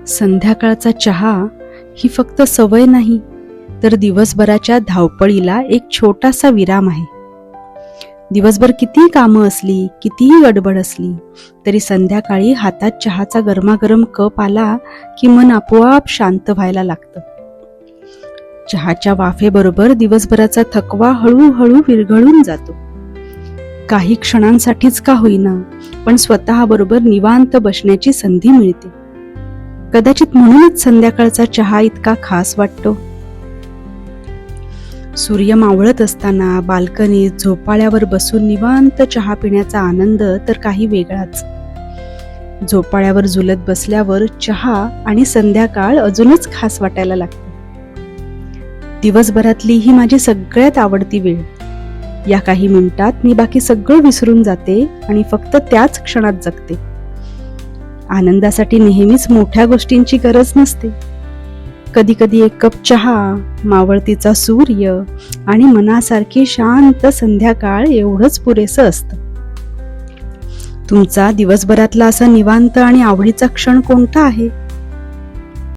संध्याकाळचा चहा ही फक्त सवय नाही, तर दिवसभराच्या धावपळीला एक छोटासा विराम आहे. दिवसभर कितीही कामं असली, कितीही गडबड असली, तरी संध्याकाळी हातात चहाचा गरमागरम कप आला की मन आपोआप शांत व्हायला लागतं. चहाच्या वाफेबरोबर दिवसभराचा थकवा हळूहळू विरघळून जातो. काही क्षणांसाठीच का होईना, पण स्वतःबरोबर निवांत बसण्याची संधी मिळते. कदाचित म्हणूनच संध्याकाळचा चहा इतका खास वाटतो. सूर्य मावळत असताना बाल्कनीत झोपाळ्यावर बसून निवांत चहा पिण्याचा आनंद तर काही वेगळाच. झोपाळ्यावर झुलत बसल्यावर चहा आणि संध्याकाळ अजूनच खास वाटायला लागते. दिवसभरातली ही माझी सगळ्यात आवडती वेळ. या काही मिनिटात मी बाकी सगळं विसरून जाते आणि फक्त त्याच क्षणात जगते. आनंदासाठी नेहमीच मोठ्या गोष्टींची गरज नसते. कधी कधी एक कप चहा, मावळतीचा सूर्य आणि मनासारखी शांत संध्याकाळ एवढंच पुरेसं असतं. तुमचा दिवसभरातला असा निवांत आणि आवडीचा क्षण कोणता आहे?